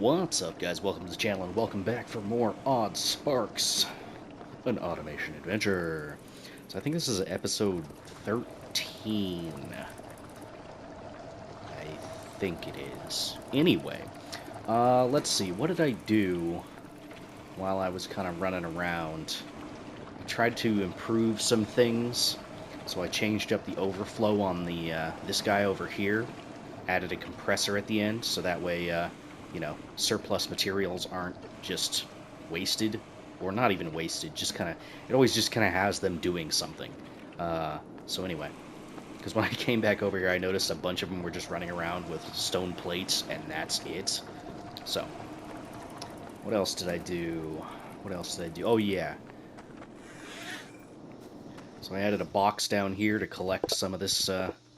What's up, guys? Welcome to the channel and welcome back for more Oddsparks, an automation adventure. So I think this is episode 13. I think it is. Anyway, let's see. What did I do while I was kind of running around? I tried to improve some things. So I changed up the overflow on the this guy over here. Added a compressor at the end, so that way, surplus materials aren't just wasted, or not even wasted, just kind of, it always just kind of has them doing something. So anyway, because when I came back over here, I noticed a bunch of them were just running around with stone plates, and that's it. So, what else did I do? What else did I do? Oh, yeah. So I added a box down here to collect some of this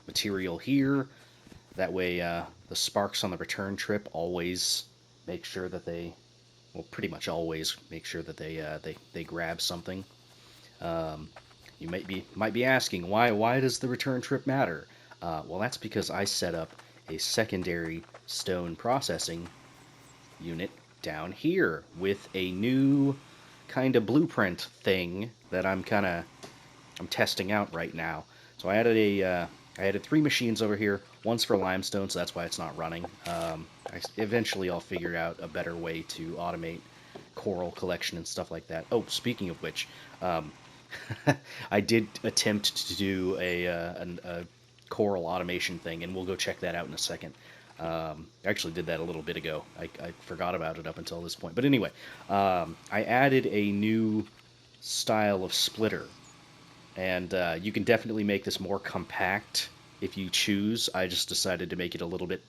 material here. That way, the sparks on the return trip always make sure that well, pretty much always make sure that they grab something. You might be asking, why does the return trip matter? Well, that's because I set up a secondary stone processing unit down here with a new kind of blueprint thing that I'm testing out right now. So I added 3 machines over here. One's for limestone, so that's why it's not running. Eventually I'll figure out a better way to automate coral collection and stuff like that. Oh, speaking of which, I did attempt to do a coral automation thing, and we'll go check that out in a second. I actually did that a little bit ago. I forgot about it up until this point. But anyway, I added a new style of splitter. And you can definitely make this more compact if you choose. I just decided to make it a little bit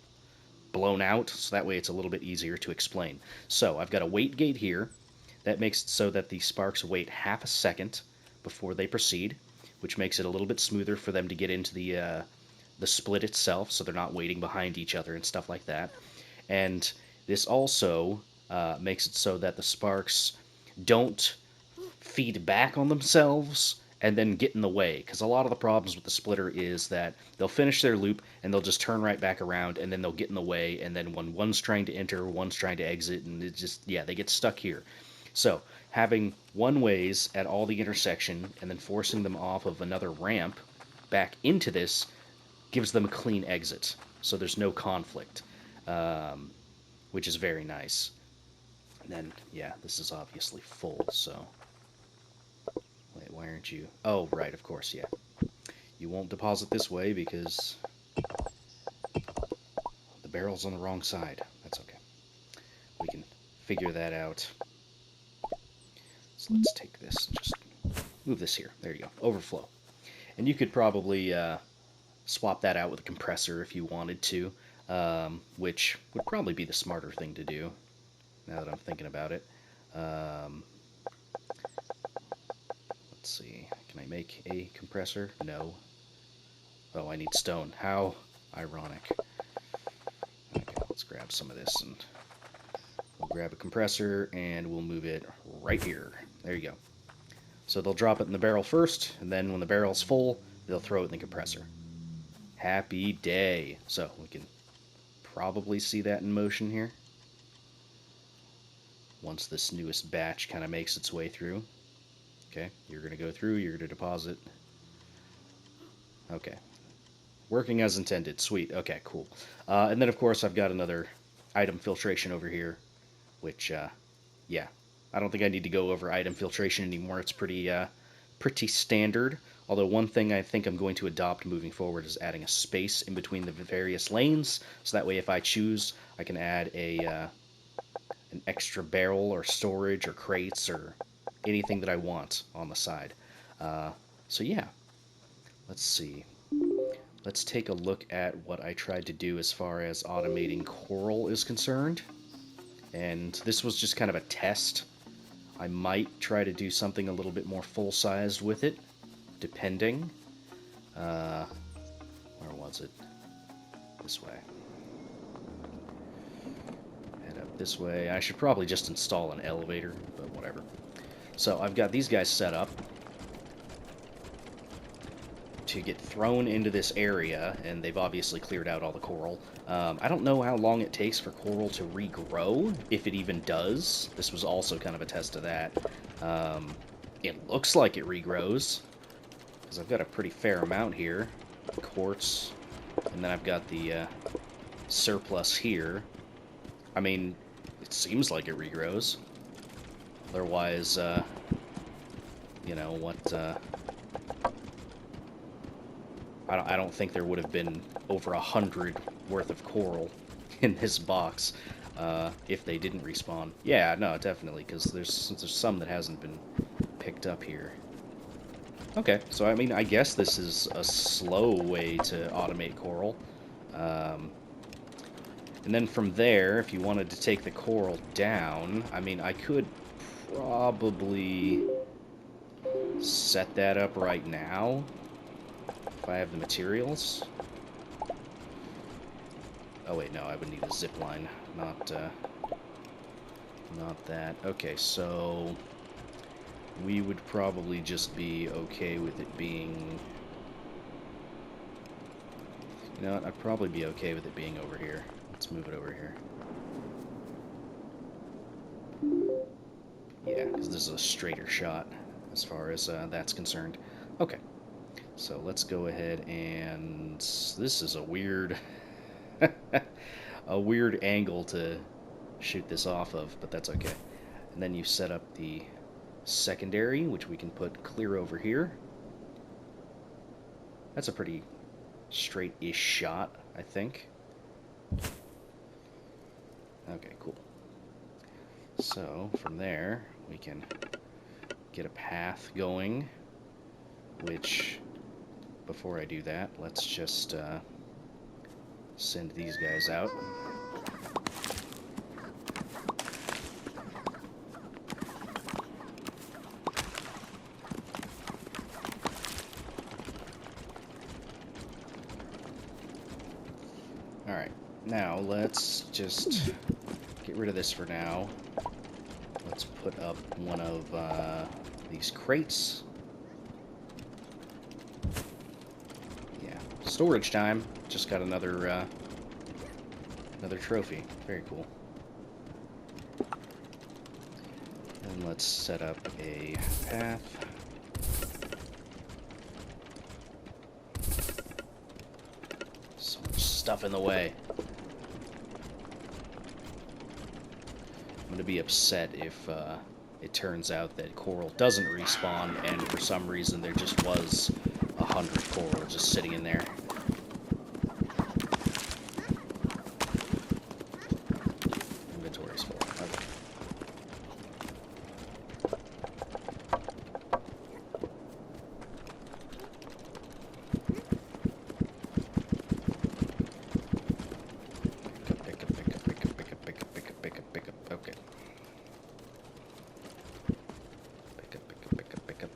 blown out, so that way it's a little bit easier to explain. So I've got a wait gate here. That makes it so that the sparks wait half a second before they proceed, which makes it a little bit smoother for them to get into the split itself, so they're not waiting behind each other and stuff like that. And this also makes it so that the sparks don't feed back on themselves and then get in the way, because a lot of the problems with the splitter is that they'll finish their loop and they'll just turn right back around, and then they'll get in the way, and then when one's trying to enter, one's trying to exit, and it just, yeah, they get stuck here. So having one ways at all the intersection and then forcing them off of another ramp back into this gives them a clean exit, so there's no conflict, which is very nice. And then, yeah, this is obviously full, so wait, why aren't you? Oh, right, of course, yeah. You won't deposit this way because the barrel's on the wrong side. That's okay. We can figure that out. So let's take this and just move this here. There you go. Overflow. And you could probably swap that out with a compressor if you wanted to, which would probably be the smarter thing to do, now that I'm thinking about it. Let's see, can I make a compressor? No. Oh, I need stone. How ironic. Okay, let's grab some of this, and we'll grab a compressor, and we'll move it right here. There you go. So they'll drop it in the barrel first, and then when the barrel's full, they'll throw it in the compressor. Happy day. So we can probably see that in motion here once this newest batch kind of makes its way through. Okay, you're going to go through, you're going to deposit. Okay. Working as intended. Sweet. Okay, cool. And then, of course, I've got another item filtration over here, which, yeah, I don't think I need to go over item filtration anymore. It's pretty standard. Although one thing I think I'm going to adopt moving forward is adding a space in between the various lanes, so that way if I choose, I can add an extra barrel or storage or crates or anything that I want on the side. So yeah, let's see. Let's take a look at what I tried to do as far as automating coral is concerned. And this was just kind of a test. I might try to do something a little bit more full-sized with it, depending. Where was it? This way. Head up this way. I should probably just install an elevator, but whatever. So I've got these guys set up to get thrown into this area, and they've obviously cleared out all the coral. I don't know how long it takes for coral to regrow, if it even does. This was also kind of a test of that. It looks like it regrows, because I've got a pretty fair amount here. Quartz, and then I've got the surplus here. I mean, it seems like it regrows. Otherwise, you know, what... I don't think there would have been over 100 worth of coral in this box if they didn't respawn. Yeah, no, definitely, because there's some that hasn't been picked up here. Okay, so I mean, I guess this is a slow way to automate coral. And then from there, if you wanted to take the coral down, I mean, I could probably set that up right now. If I have the materials. Oh wait, no, I would need a zipline, not that. Okay, so we would probably just be okay with it being... You know what, I'd probably be okay with it being over here. Let's move it over here. Yeah, because this is a straighter shot as far as that's concerned. Okay. So let's go ahead and... This is a weird... a weird angle to shoot this off of, but that's okay. And then you set up the secondary, which we can put clear over here. That's a pretty straight-ish shot, I think. Okay, cool. So, from there, we can get a path going, which... Before I do that, let's just send these guys out. Alright, now let's just get rid of this for now. Let's put up one of these crates. Storage time. Just got another trophy. Very cool. And let's set up a path. So much stuff in the way. I'm gonna be upset if it turns out that coral doesn't respawn, and for some reason there just was 100 coral just sitting in there. Inventory's full. Okay. Pick up. Okay. Pick up.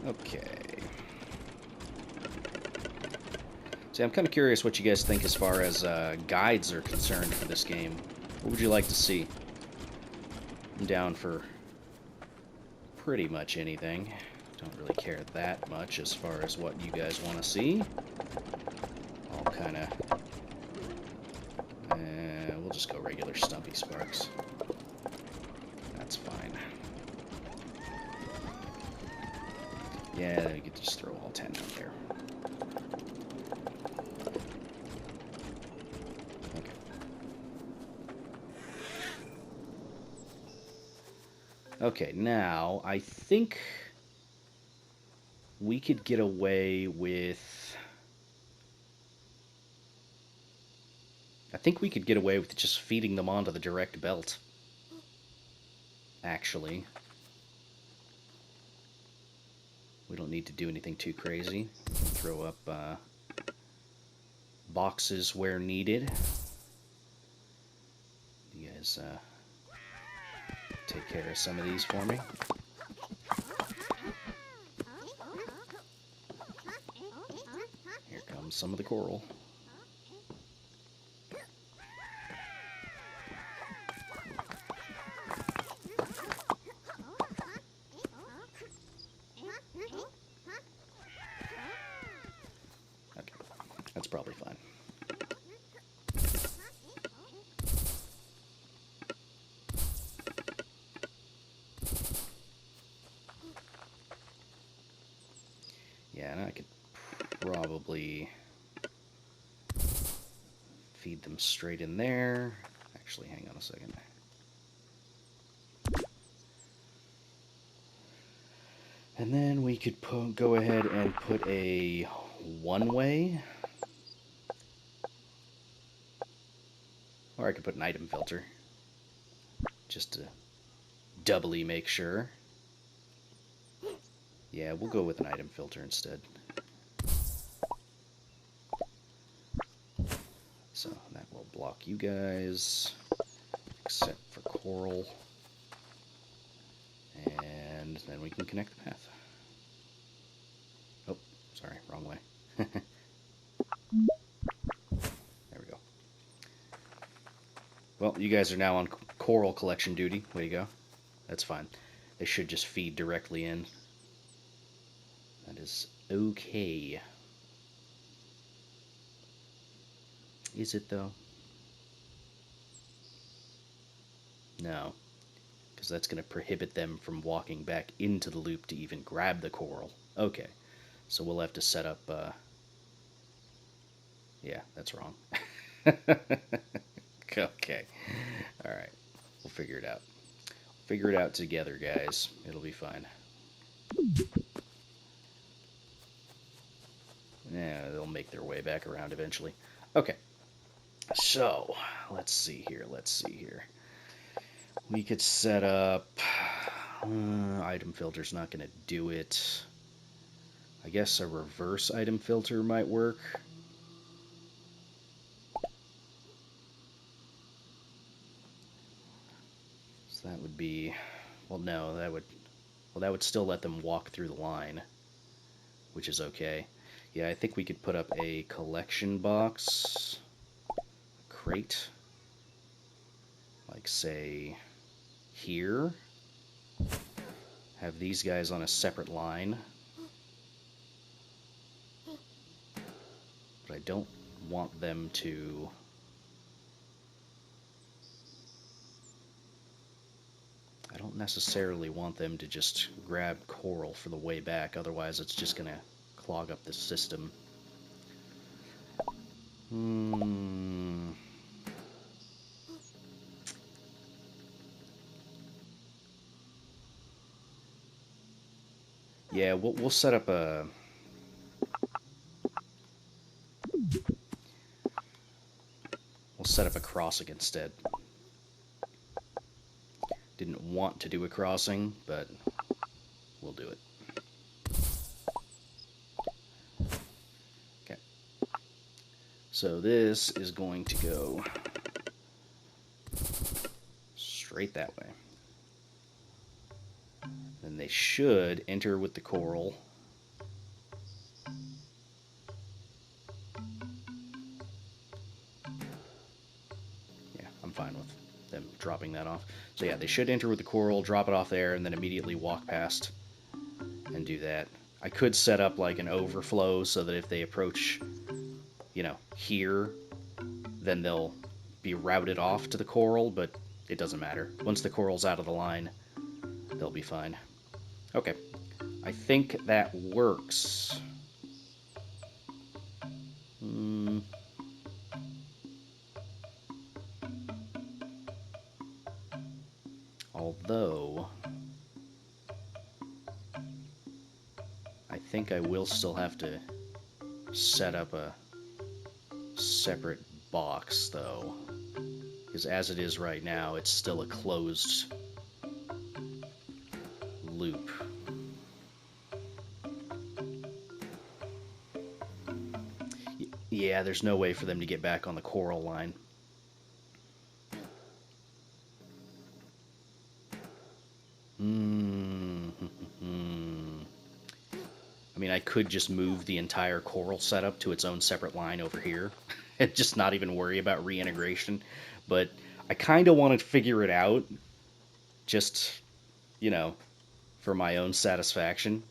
Okay. See, I'm kind of curious what you guys think as far as guides are concerned for this game. What would you like to see? I'm down for pretty much anything. Don't really care that much as far as what you guys want to see. I'll kind of... we'll just go regular Stumpy Sparks. That's fine. Yeah, you could just throw all 10 out there. Okay. Okay, now I think we could get away with... I think we could get away with just feeding them onto the direct belt. Actually. We don't need to do anything too crazy. Throw up boxes where needed. You guys take care of some of these for me. Here comes some of the coral. That's probably fine. Yeah, and I could probably feed them straight in there. Actually, hang on a second. And then we could go ahead and put a one-way. Or I could put an item filter. Just to doubly make sure. Yeah, we'll go with an item filter instead. So that will block you guys, except for coral. And then we can connect the path. Oh, sorry, wrong way. There we go. Well, you guys are now on coral collection duty. Way to go. That's fine. They should just feed directly in. That is okay. Is it, though? No. Because that's going to prohibit them from walking back into the loop to even grab the coral. Okay. So we'll have to set up... Yeah, that's wrong. Okay. Alright. We'll figure it out. Figure it out together, guys. It'll be fine. Yeah, they'll make their way back around eventually. Okay. So, let's see here. We could set up... item filter's not going to do it. I guess a reverse item filter might work. So that would be... Well, no, that would still let them walk through the line, which is okay. Yeah, I think we could put up a collection box, crate, like, say, here. Have these guys on a separate line. But I don't want them to... I don't necessarily want them to just grab coral for the way back, otherwise it's just going to clog up the system. Yeah, we'll set up a... We'll set up a crossing instead. Didn't want to do a crossing, but we'll do it. Okay. So this is going to go straight that way. Then they should enter with the coral. Yeah, I'm fine with them dropping that off. So yeah, they should enter with the coral, drop it off there, and then immediately walk past and do that. I could set up like an overflow so that if they approach, you know, here, then they'll be routed off to the coral, but it doesn't matter. Once the coral's out of the line, they'll be fine. Okay, I think that works. Although, I think I will still have to set up a separate box, though. Because as it is right now, it's still a closed loop. Yeah, there's no way for them to get back on the coral line. I mean, I could just move the entire coral setup to its own separate line over here and just not even worry about reintegration. But I kind of want to figure it out just, you know, for my own satisfaction,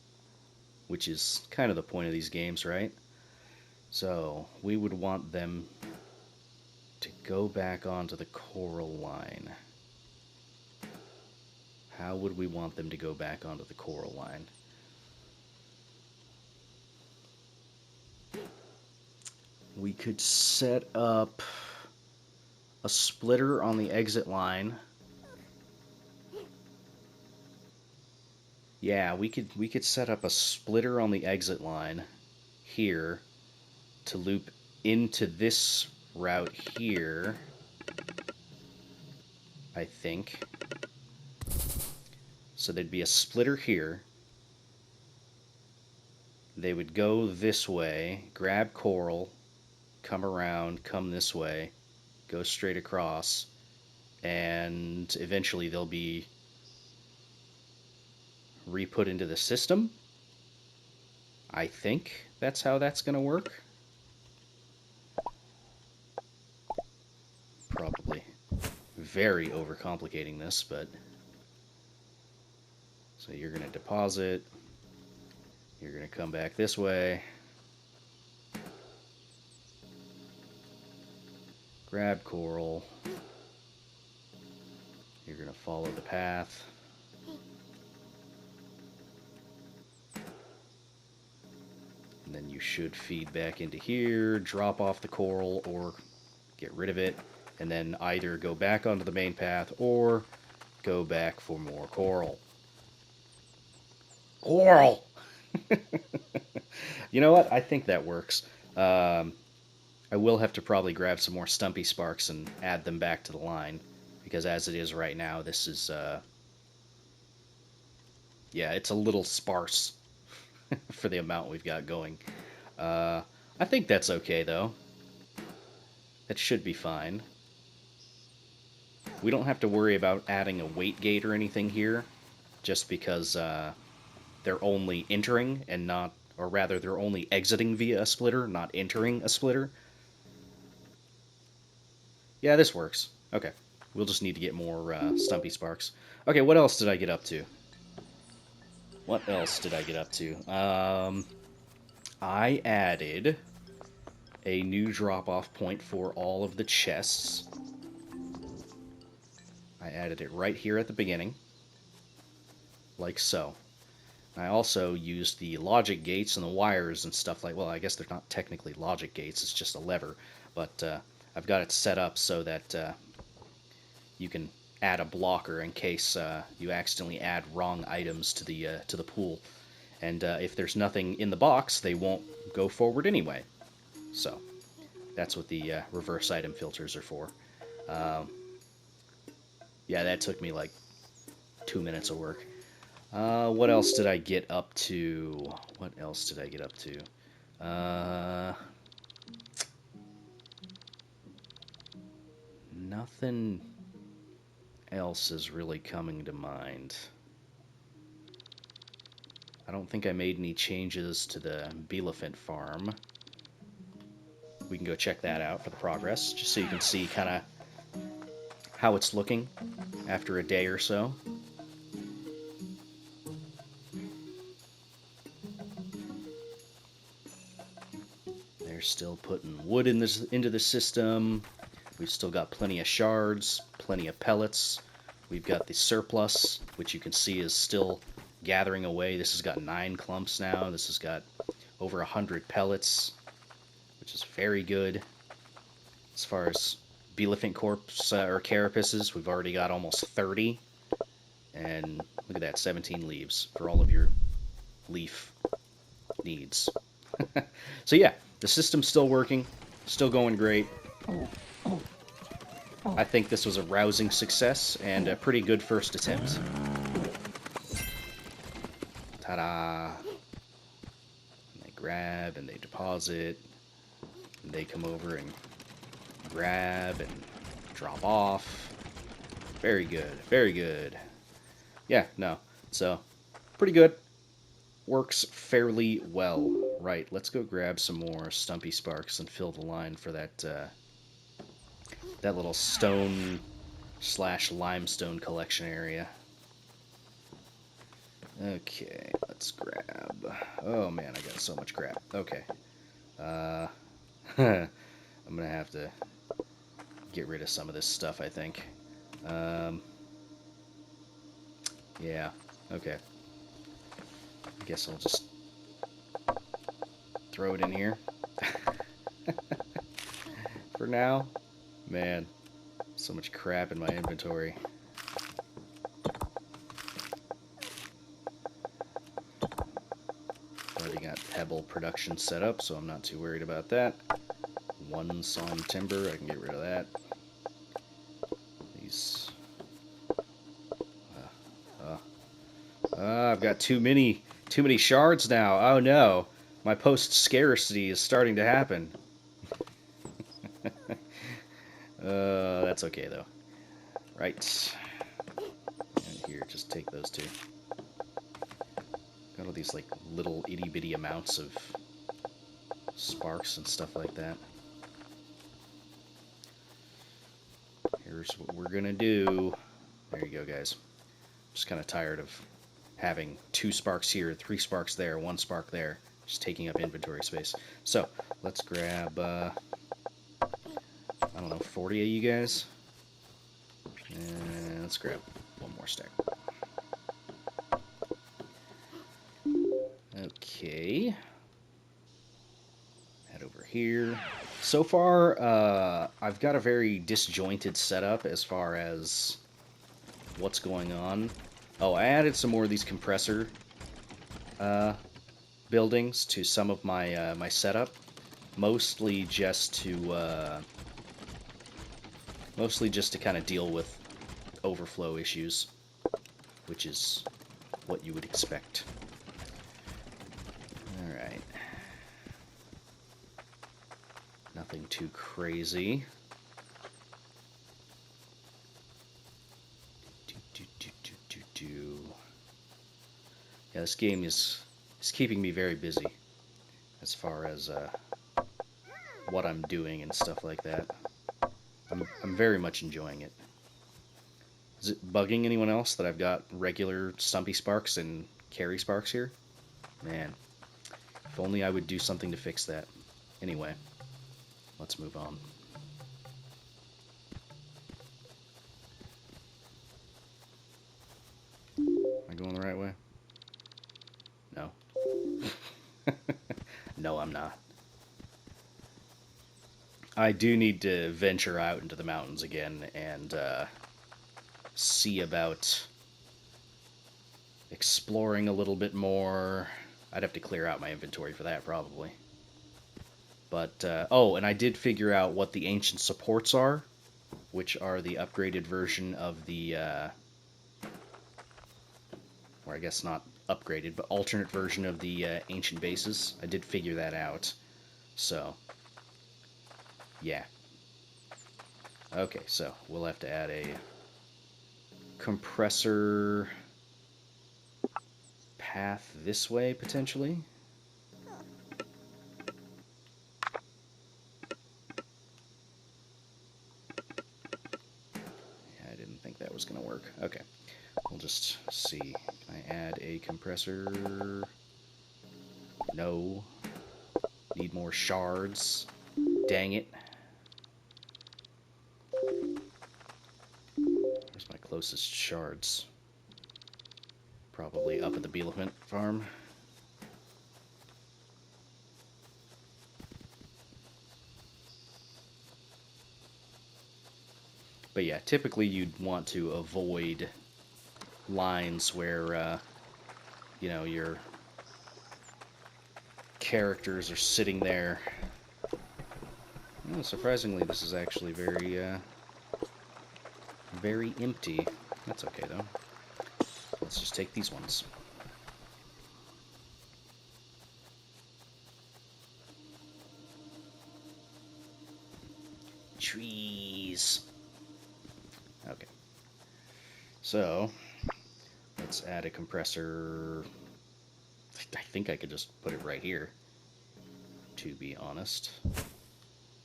which is kind of the point of these games, right? So we would want them to go back onto the coral line. How would we want them to go back onto the coral line? We could set up a splitter on the exit line. Yeah, we could set up a splitter on the exit line here to loop into this route here, I think. So there'd be a splitter here. They would go this way, grab coral, come around, come this way, go straight across, and eventually they'll be re-put into the system. I think that's how that's going to work. Probably very overcomplicating this, but... So you're going to deposit, you're going to come back this way, grab coral, you're going to follow the path, and then you should feed back into here, drop off the coral, or get rid of it, and then either go back onto the main path, or go back for more coral. Coral! You know what? I think that works. I will have to probably grab some more Stumpy Sparks and add them back to the line, because as it is right now, this is, yeah, it's a little sparse for the amount we've got going. I think that's okay, though. That should be fine. We don't have to worry about adding a weight gate or anything here, just because they're only entering and not, or rather, they're only exiting via a splitter, not entering a splitter. Yeah, this works. Okay. We'll just need to get more Stumpy Sparks. Okay, what else did I get up to? What else did I get up to? I added a new drop-off point for all of the chests. I added it right here at the beginning, like so. I also used the logic gates and the wires and stuff like, well, I guess they're not technically logic gates, it's just a lever, but I've got it set up so that you can add a blocker in case you accidentally add wrong items to the pool. And if there's nothing in the box, they won't go forward anyway. So that's what the reverse item filters are for. Yeah, that took me like 2 minutes of work. What else did I get up to? What else did I get up to? Nothing else is really coming to mind. I don't think I made any changes to the Bielefeld farm. We can go check that out for the progress, just so you can see kind of how it's looking after a day or so. They're still putting wood into the system. We've still got plenty of shards, plenty of pellets. We've got the surplus, which you can see is still gathering away. This has got 9 clumps now. This has got over 100 pellets, which is very good. As far as Bielefeld corpse or carapaces, we've already got almost 30. And look at that, 17 leaves for all of your leaf needs. So yeah, the system's still working, still going great. I think this was a rousing success and a pretty good first attempt. Ta-da! And they grab and they deposit, and they come over and grab and drop off. Very good, very good. Yeah, no, so pretty good. Works fairly well. Right, let's go grab some more Stumpy Sparks and fill the line for that that little stone/limestone collection area. Okay, let's grab... Oh man, I got so much crap. Okay. I'm gonna have to get rid of some of this stuff, I think. Yeah, okay. I guess I'll just throw it in here for now. Man, so much crap in my inventory. Already got pebble production set up, so I'm not too worried about that. One sawn timber, I can get rid of that. These... I've got too many shards now. Oh no, my post-scarcity is starting to happen. That's okay though. Right. And here, just take those two. Got all these like little itty-bitty amounts of sparks and stuff like that. Here's what we're gonna do. There you go, guys. Just kind of tired of having 2 sparks here, 3 sparks there, 1 spark there, just taking up inventory space. So let's grab, I don't know, 40 of you guys. And let's grab 1 more stack. Okay. Head over here. So far, I've got a very disjointed setup as far as what's going on. Oh, I added some more of these compressor buildings to some of my my setup, mostly just to kind of deal with overflow issues, which is what you would expect. All right, nothing too crazy. Yeah, this game is keeping me very busy as far as what I'm doing and stuff like that. I'm very much enjoying it. Is it bugging anyone else that I've got regular Stumpy Sparks and Carry Sparks here? Man, if only I would do something to fix that. Anyway, let's move on. Am I going the right way? No. No, I'm not. I do need to venture out into the mountains again and see about exploring a little bit more. I'd have to clear out my inventory for that, probably. But, oh, and I did figure out what the ancient supports are, which are the upgraded version of the, or I guess not upgraded, but alternate version of the ancient bases. I did figure that out. So, yeah. Okay, so we'll have to add a compressor path this way, potentially. Yeah, I didn't think that was going to work. Okay, we'll just see. Can I add a compressor? No. Need more shards. Dang it. Where's my closest shards? Probably up at the Bielefeld farm. But yeah, typically you'd want to avoid lines where, you know, your characters are sitting there. Oh, surprisingly, this is actually very empty. That's okay, though. Let's just take these ones. Trees. Okay. So, let's add a compressor. I think I could just put it right here, to be honest.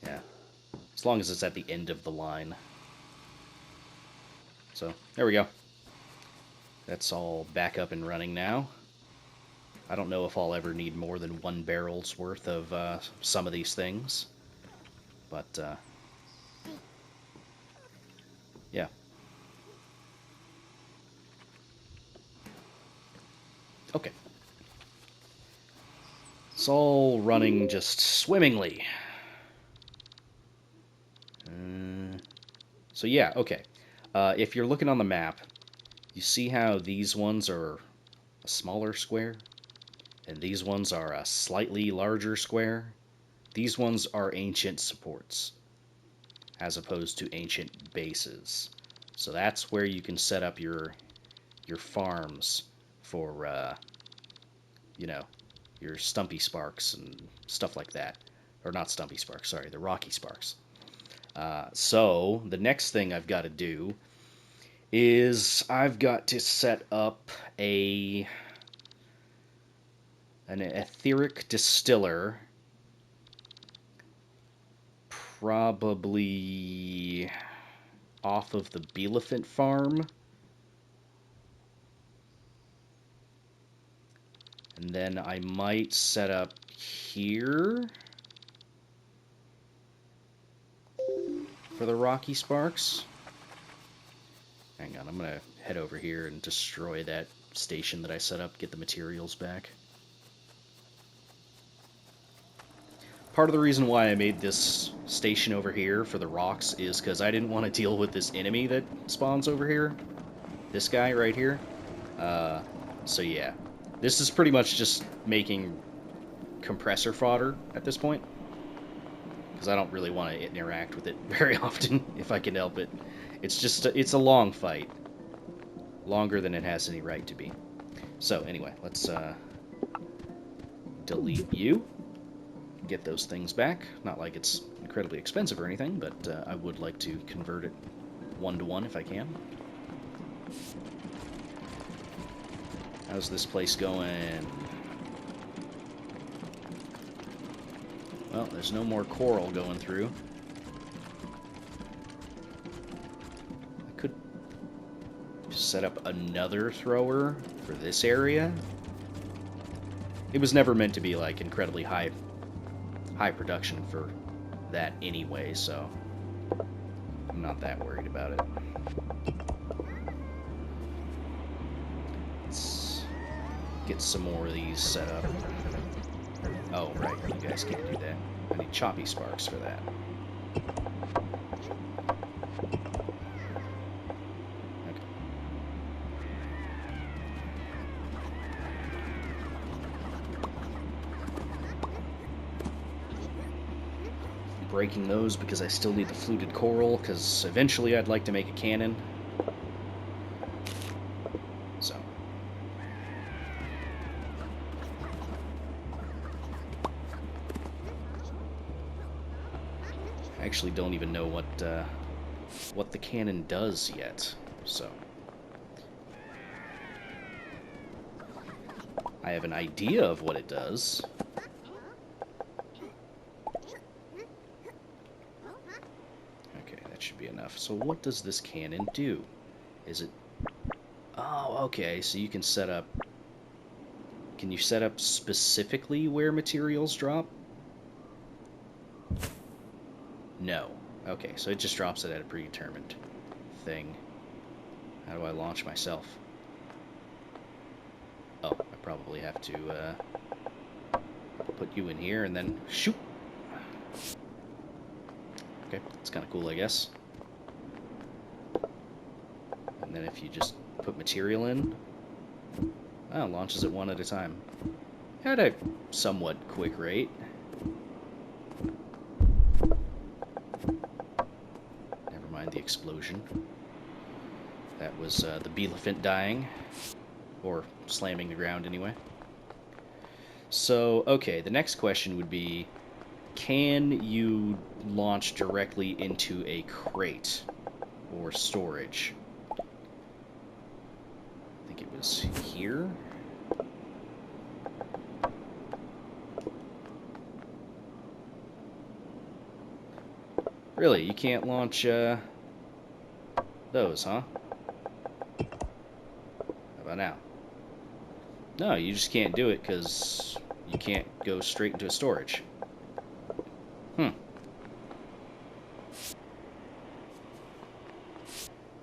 Yeah. As long as it's at the end of the line. So, there we go. That's all back up and running now. I don't know if I'll ever need more than 1 barrel's worth of some of these things. But, yeah. Okay. It's all running just swimmingly. So yeah, okay. If you're looking on the map, you see how these ones are a smaller square? And these ones are a slightly larger square? These ones are ancient supports, as opposed to ancient bases. So that's where you can set up your farms for, you know, your Stumpy Sparks and stuff like that. Or not Stumpy Sparks, sorry, the Rocky Sparks. So the next thing I've got to do is I've got to set up an etheric distiller, probably off of the Bielephant farm. And then I might set up here for the Rocky Sparks. Hang on, I'm going to head over here and destroy that station that I set up, get the materials back. Part of the reason why I made this station over here for the rocks is because I didn't want to deal with this enemy that spawns over here. This guy right here. So yeah. This is pretty much just making compressor fodder at this point. Because I don't really want to interact with it very often, if I can help it. It's a long fight. Longer than it has any right to be. So anyway, let's delete you. Get those things back. Not like it's incredibly expensive or anything, but I would like to convert it 1-to-1 if I can. How's this place going? Well, there's no more coral going through. I could set up another thrower for this area. It was never meant to be like incredibly high production for that anyway, so I'm not that worried about it. Let's get some more of these set up. Oh, right, you guys can't do that. I need choppy sparks for that. Okay. Breaking those because I still need the fluted coral, because eventually I'd like to make a cannon. So. I actually don't even know what the cannon does yet, so. I have an idea of what it does. Should be enough. So what does this cannon do? Is it... Oh, okay, so you can set up... Can you set up specifically where materials drop? No. Okay, so it just drops it at a predetermined thing. How do I launch myself? Oh, I probably have to put you in here and then shoot. Okay, that's kind of cool, I guess. And then if you just put material in, oh, it launches it one at a time. At a somewhat quick rate. Never mind the explosion. That was the Bielephant dying. Or slamming the ground, anyway. So, okay, the next question would be, can you launch directly into a crate or storage? I think it was here. Really, you can't launch those, huh? How about now? No, you just can't do it because you can't go straight into a storage.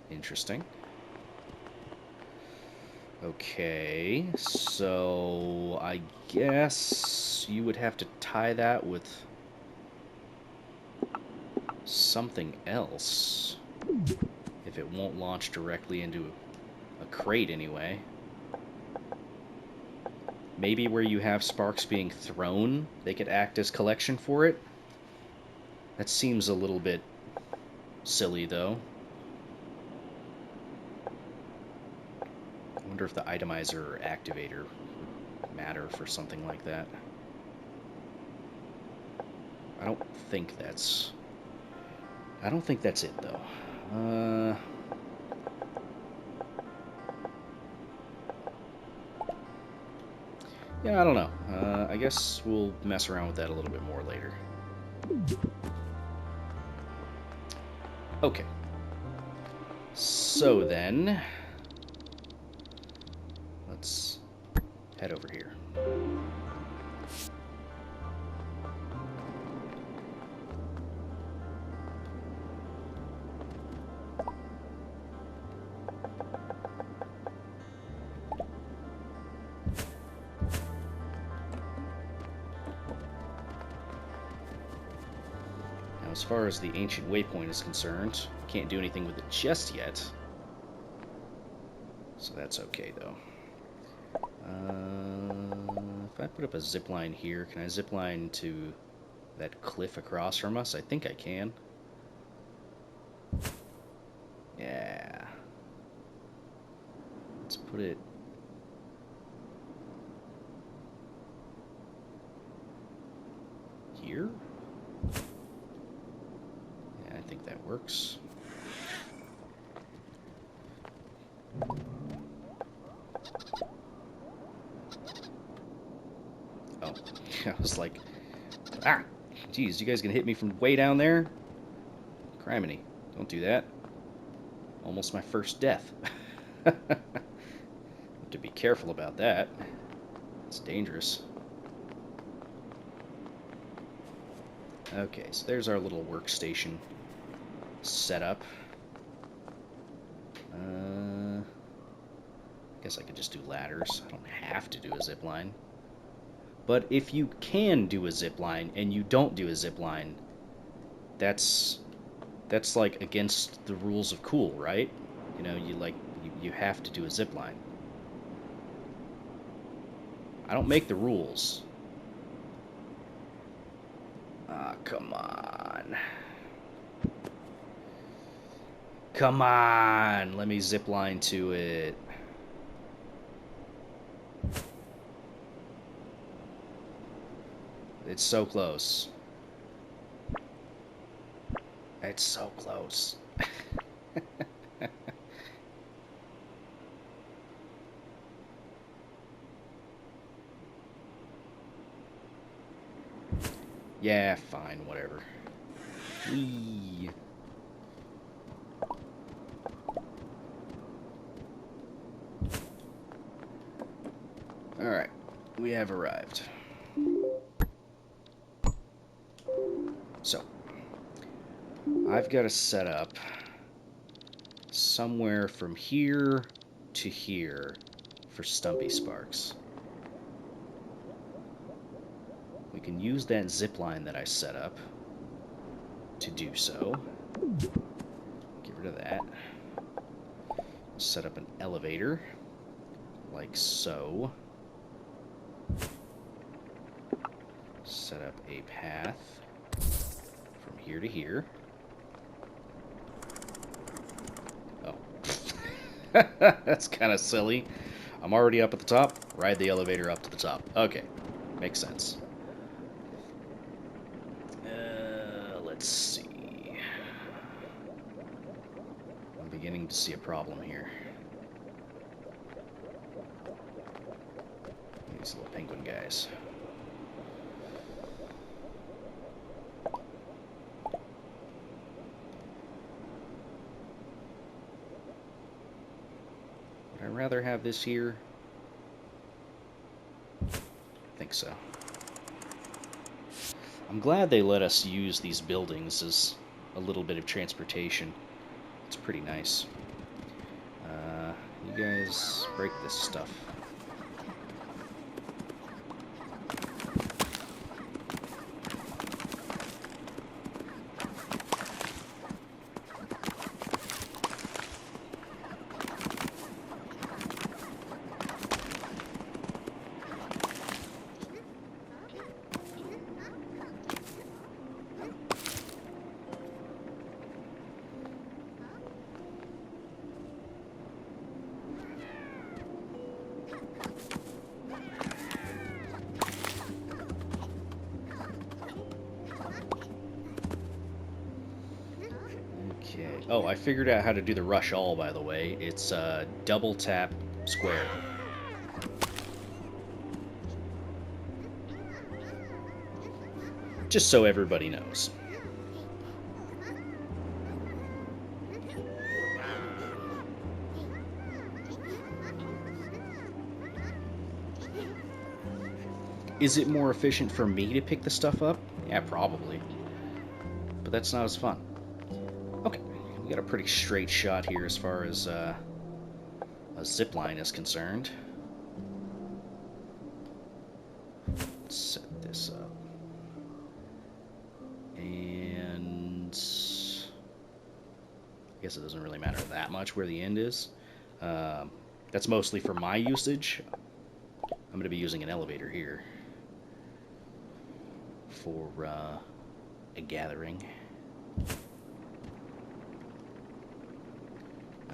Interesting. Okay, so I guess you would have to tie that with something else if it won't launch directly into a crate anyway. Maybe where you have sparks being thrown, they could act as collection for it. That seems a little bit silly, though. I wonder if the itemizer or activator would matter for something like that. I don't think that's it, though. Yeah, I don't know. I guess we'll mess around with that a little bit more later. Okay. So then, let's head over here. Now, as far as the ancient waypoint is concerned, can't do anything with it just yet. So that's okay, though. If I put up a zipline here, can I zipline to that cliff across from us? I think I can. Yeah. Let's put it here. Yeah, I think that works. Oh, I was like, ah, geez, you guys gonna hit me from way down there? Criminy, don't do that. Almost my first death. Have to be careful about that. It's dangerous. Okay, so there's our little workstation setup. Guess I could just do ladders. I don't have to do a zip line. But if you can do a zip line and you don't do a zip line, that's like against the rules of cool, right? You know, you have to do a zip line. I don't make the rules. Ah, come on. Come on, let me zip line to it. It's so close. It's so close. Yeah, fine, whatever. Whee. Alright, we have arrived. So, I've got to set up somewhere from here to here for Stumpy Sparks. We can use that zip line that I set up to do so. Get rid of that. Set up an elevator, like so. Set up a path from here to here. Oh. That's kind of silly. I'm already up at the top. Ride the elevator up to the top. Okay. Makes sense. Let's see. I'm beginning to see a problem here. These little penguin guys. Would I rather have this here? think so. I'm glad they let us use these buildings as a little bit of transportation. It's pretty nice. You guys break this stuff. Oh, I figured out how to do the rush all, by the way. It's double tap square. Just so everybody knows. Is it more efficient for me to pick the stuff up? Yeah, probably. But that's not as fun. Okay, we got a pretty straight shot here as far as a zipline is concerned. Let's set this up. And I guess it doesn't really matter that much where the end is. That's mostly for my usage. I'm going to be using an elevator here for a gathering.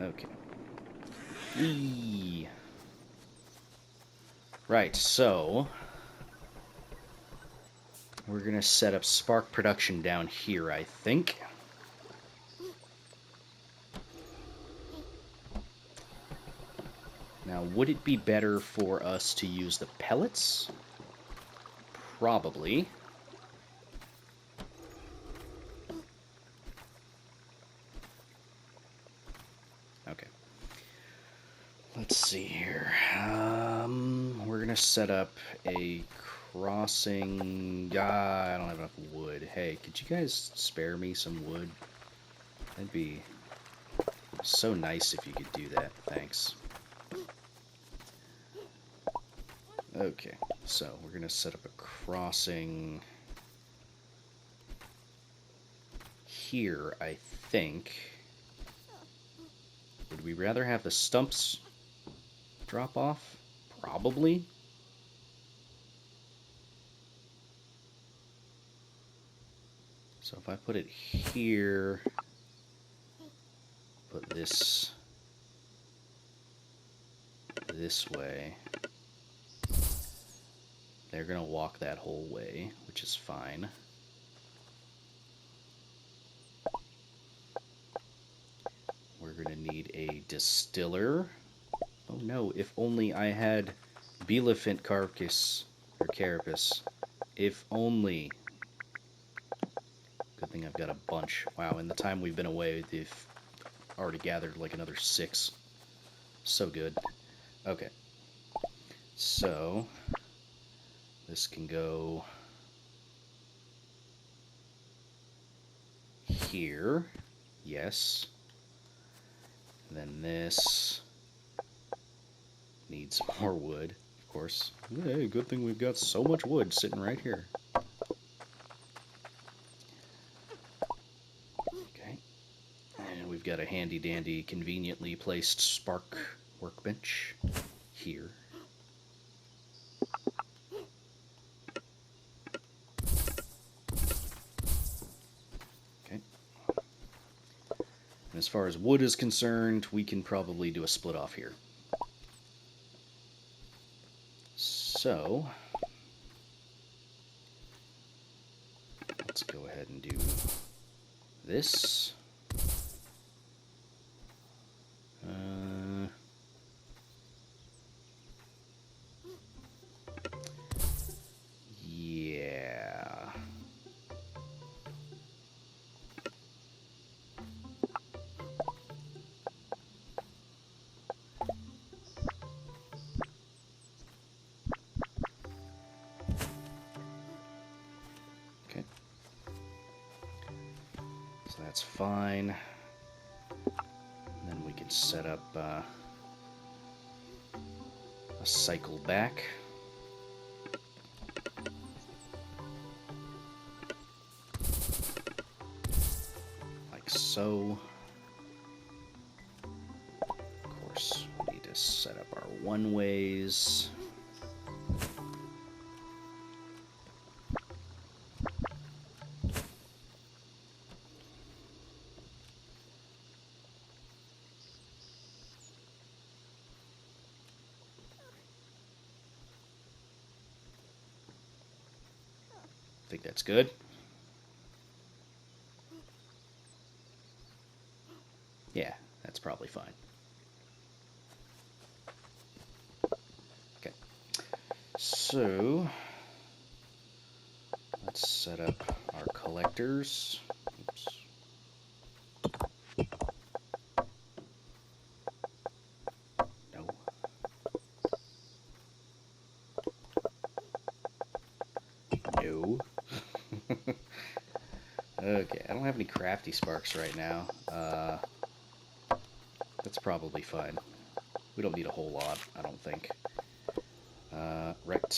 Okay. Eee. Right, so we're going to set up spark production down here, I think. Now, would it be better for us to use the pellets? Probably. Okay. Let's see here. We're going to set up a crossing. I don't have enough wood. Hey, could you guys spare me some wood? That'd be so nice if you could do that. Thanks. Okay, so we're going to set up a crossing here, I think. Would we rather have the stumps drop off? Probably. So if I put it here, put this way, they're going to walk that whole way, which is fine. We're going to need a distiller. Oh no, if only I had Bielefant carcass, or carapace. If only. Good thing I've got a bunch. Wow, in the time we've been away, they've already gathered like another 6. So good. Okay. So this can go here. Yes. And then this needs more wood, of course. Hey, good thing we've got so much wood sitting right here. Okay. And we've got a handy-dandy, conveniently placed spark workbench here. Okay. And as far as wood is concerned, we can probably do a split off here. So let's go ahead and do this. Yeah. So that's fine. And then we can set up a cycle back. Like so. Of course, we need to set up our one-ways. I think that's good. Yeah, that's probably fine. Okay. So, let's set up our collectors. Oops. No. No. Okay, I don't have any crafty sparks right now. That's probably fine. We don't need a whole lot, I don't think. Right.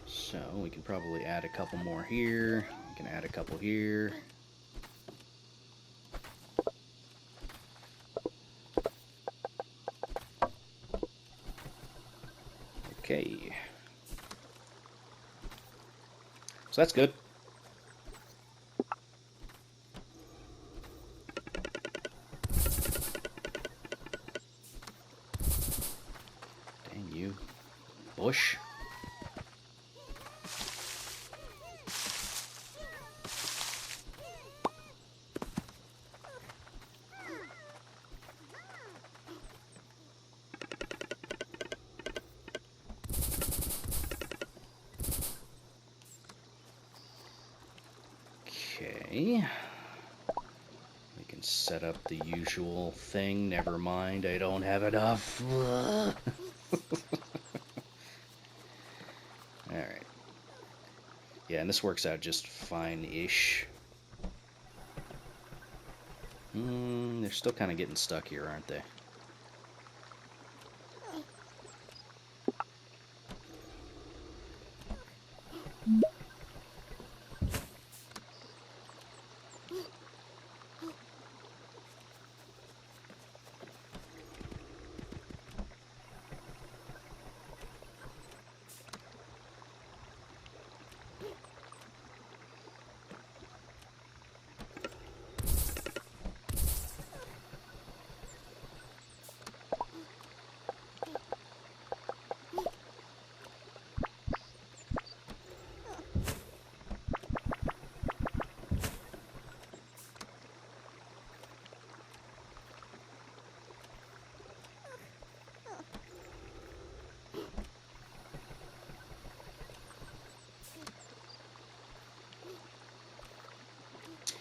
So we can probably add a couple more here. We can add a couple here. Okay. So that's good. Dang you, bush. Okay. We can set up the usual thing. Never mind, I don't have enough. Alright. Yeah, and this works out just fine-ish. They're still kind of getting stuck here, aren't they?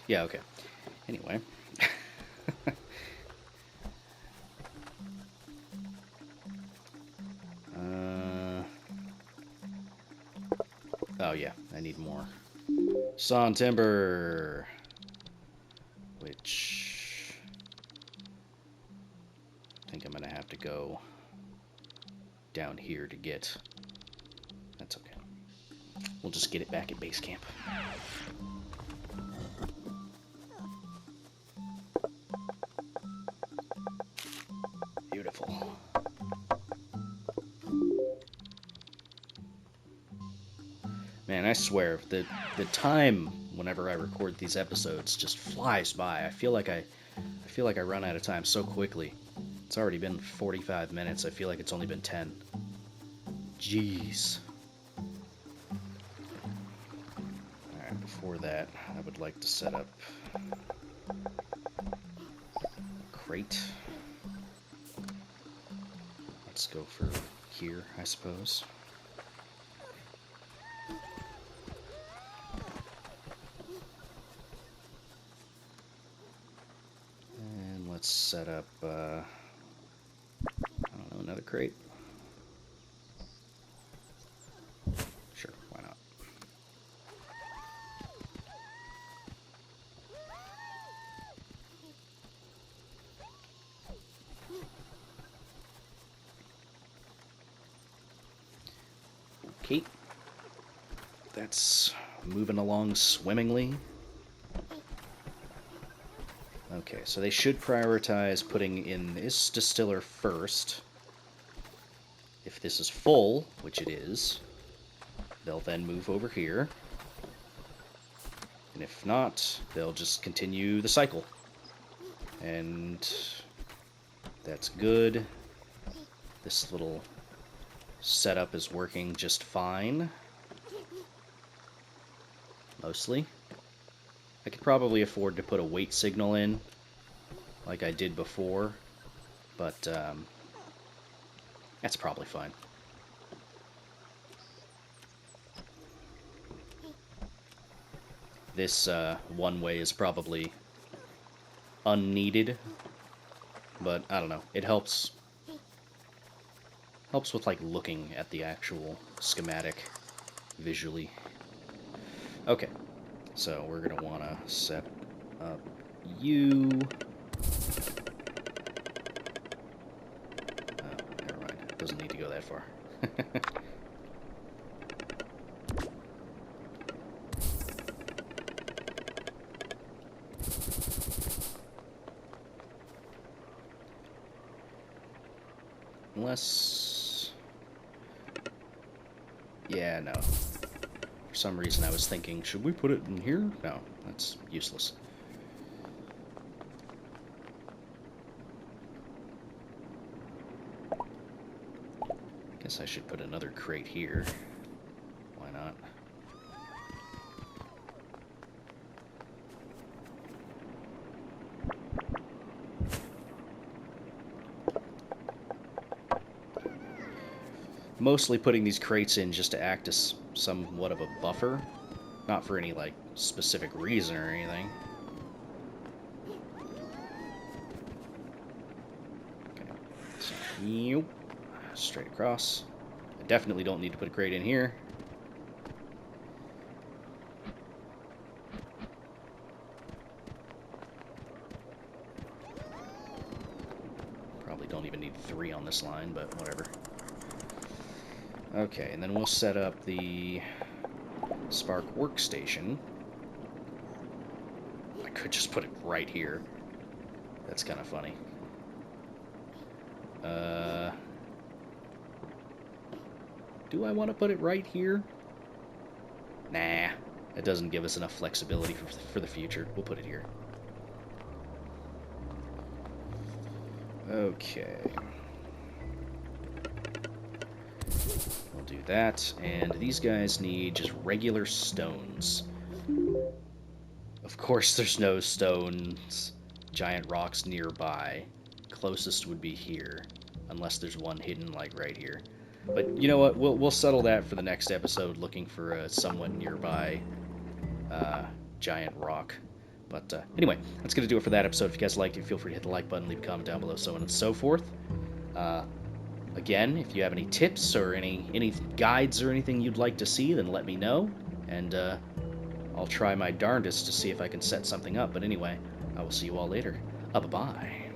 Yeah, okay. Anyway. Oh yeah, I need more sawn timber, which I think I'm gonna have to go down here to get. That's okay. We'll just get it back at base camp. Beautiful. Man, I swear, the time whenever I record these episodes just flies by. I feel like I run out of time so quickly. It's already been 45 minutes. I feel like it's only been 10. Jeez. Alright, before that, I would like to set up a crate. Let's go for here, I suppose. And let's set up, I don't know, another crate. Okay. That's moving along swimmingly. Okay, so they should prioritize putting in this distiller first. If this is full, which it is, they'll then move over here. And if not, they'll just continue the cycle. And that's good. This little setup is working just fine. Mostly. I could probably afford to put a wait signal in, like I did before, but that's probably fine. This one way is probably unneeded, but I don't know. It helps with like looking at the actual schematic visually. Okay, so we're gonna want to set up you. Oh, never mind. It doesn't need to go that far. Unless... yeah, no. For some reason I was thinking, should we put it in here? No, that's useless. Guess I should put another crate here. Why not? Mostly putting these crates in just to act as somewhat of a buffer. Not for any, like, specific reason or anything. Okay. So, straight across. I definitely don't need to put a crate in here. Probably don't even need 3 on this line, but whatever. Okay, and then we'll set up the Spark workstation. I could just put it right here. That's kind of funny. Do I want to put it right here? Nah, it doesn't give us enough flexibility for the future. We'll put it here. Okay. We'll do that, and these guys need just regular stones. Of course there's no stones, giant rocks nearby. Closest would be here, unless there's one hidden like right here. But you know what, we'll settle that for the next episode, looking for a somewhat nearby giant rock. But anyway, that's going to do it for that episode. If you guys liked it, feel free to hit the like button, leave a comment down below, so on and so forth. Again, if you have any tips or any guides or anything you'd like to see, then let me know, and I'll try my darndest to see if I can set something up. But anyway, I will see you all later. Bye-bye.